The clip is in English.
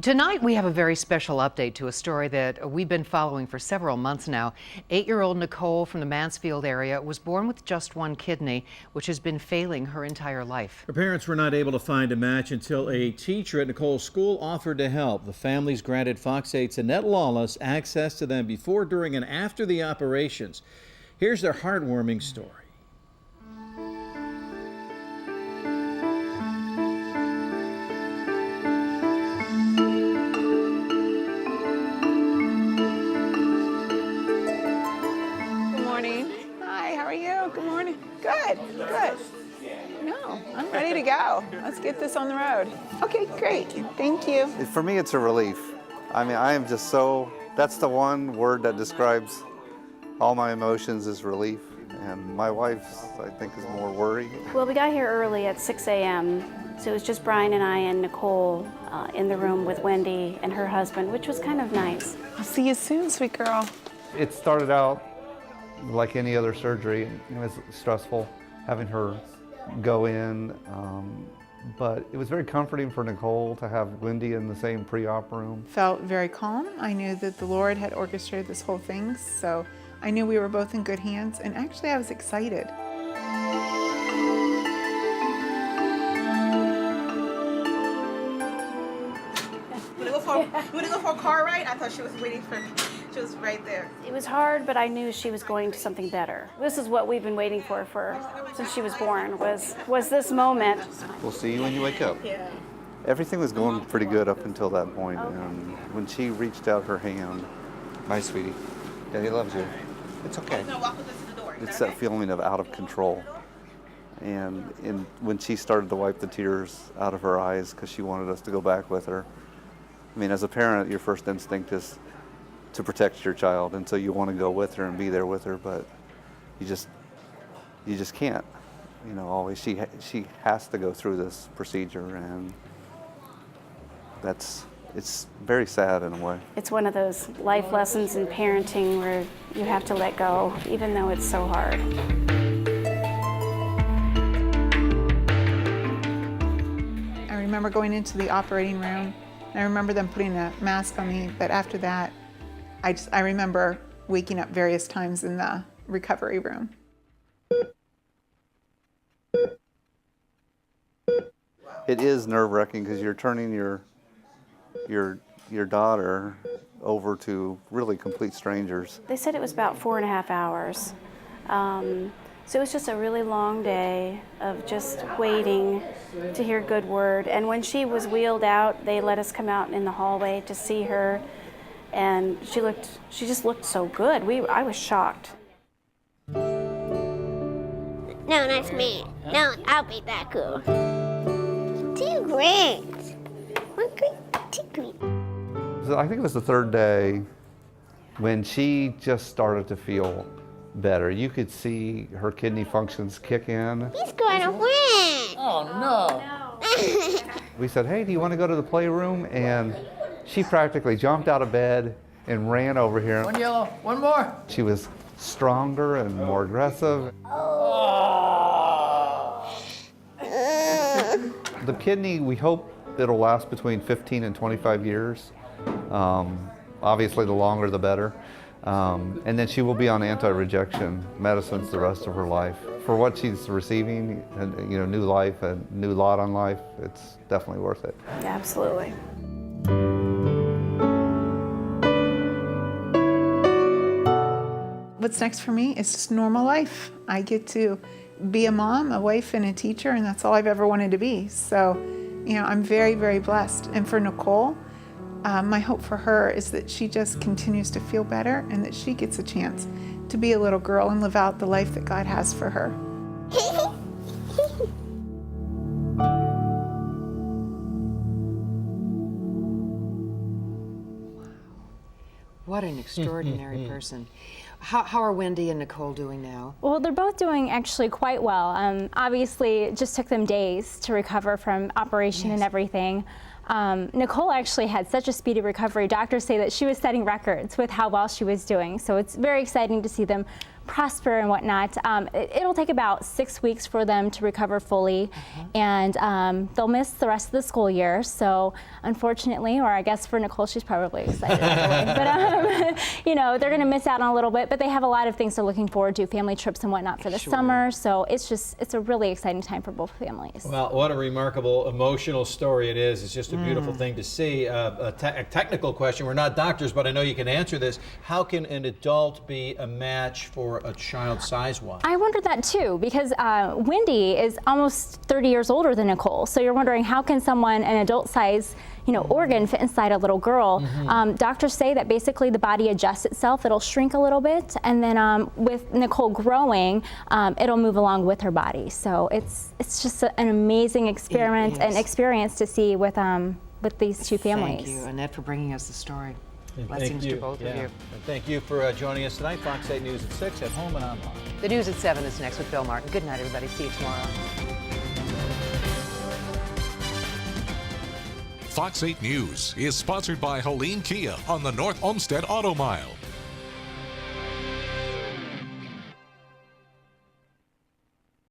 Tonight, we have a very special update to a story that we've been following for several months now. 8-year-old Nicole from the Mansfield area was born with just one kidney, which has been failing her entire life. Her parents were not able to find a match until a teacher at Nicole's school offered to help. The families granted Fox 8's Annette Lawless access to them before, during, and after the operations. Here's their heartwarming story. Good morning. Good, good. No, I'm ready to go. Let's get this on the road. Okay, great. Thank you. For me, it's a relief. I mean, I am just so, that's the one word that describes all my emotions is relief. And my wife's, I think, is more worry. Well, we got here early at 6 a.m., so it was just Brian and I and Nicole in the room with Wendy and her husband, which was kind of nice. I'll see you soon, sweet girl. It started out like any other surgery. It was stressful having her go in, but it was very comforting for Nicole to have Wendy in the same pre-op room. Felt very calm. I knew that the Lord had orchestrated this whole thing, so I knew we were both in good hands, and actually I was excited. You want to go for a car ride? I thought she was waiting for me. She was right there. It was hard, but I knew she was going to something better. This is what we've been waiting for since she was born, was this moment. We'll see you when you wake up. Yeah. Everything was going pretty good up until that point. And when she reached out her hand, "Bye, sweetie. Daddy loves you. It's okay." No, walk with us to the door. It's that feeling of out of control. And when she started to wipe the tears out of her eyes because she wanted us to go back with her. I mean, as a parent, your first instinct is to protect your child, and so you want to go with her and be there with her, but you just can't. You know, always she has to go through this procedure, and it's very sad in a way. It's one of those life lessons in parenting where you have to let go, even though it's so hard. I remember going into the operating room, and I remember them putting a mask on me, but after that, I remember waking up various times in the recovery room. It is nerve-wracking because you're turning your daughter over to really complete strangers. They said it was about 4.5 hours. So it was just a really long day of just waiting to hear a good word. And when she was wheeled out, they let us come out in the hallway to see her. And she just looked so good. I was shocked. No, that's me. No, I'll be that cool. Too great. So I think it was the third day when she just started to feel better. You could see her kidney functions kick in. He's going to win. Oh, no. We said, "Hey, do you want to go to the playroom?" And she practically jumped out of bed and ran over here. One yellow, one more. She was stronger and more aggressive. The kidney, we hope it'll last between 15 and 25 years. Obviously, the longer the better. And then she will be on anti-rejection medicines the rest of her life. For what she's receiving, and new life, a new lot on life, it's definitely worth it. Yeah, absolutely. What's next for me is just normal life. I get to be a mom, a wife, and a teacher, and that's all I've ever wanted to be. So, I'm very, very blessed. And for Nicole, my hope for her is that she just continues to feel better and that she gets a chance to be a little girl and live out the life that God has for her. What an extraordinary person. How are Wendy and Nicole doing now? Well, they're both doing actually quite well. Obviously, it just took them days to recover from operation and everything. Nicole actually had such a speedy recovery. Doctors say that she was setting records with how well she was doing. So it's very exciting to see them prosper and whatnot. It'll take about 6 weeks for them to recover fully, and they'll miss the rest of the school year. So unfortunately, or I guess for Nicole, she's probably excited but you know, they're going to miss out on a little bit, but they have a lot of things they're looking forward to, family trips and whatnot for the summer. So it's a really exciting time for both families. Well, what a remarkable, emotional story it is. It's just a beautiful thing to see. A technical question. We're not doctors, but I know you can answer this. How can an adult be a match for a child size-wise? I wondered that too, because Wendy is almost 30 years older than Nicole. So you're wondering, how can someone, an adult size, organ fit inside a little girl? Doctors say that basically the body adjusts itself. It'll shrink a little bit, and then with Nicole growing, it'll move along with her body. So it's just an amazing experiment and experience to see with these two families. Thank you, Annette, for bringing us the story. Blessings to both of you. And thank you for joining us tonight. Fox 8 News at 6 at home and online. The news at 7 is next with Bill Martin. Good night, everybody. See you tomorrow. Fox 8 News is sponsored by Helene Kia on the North Olmsted Auto Mile.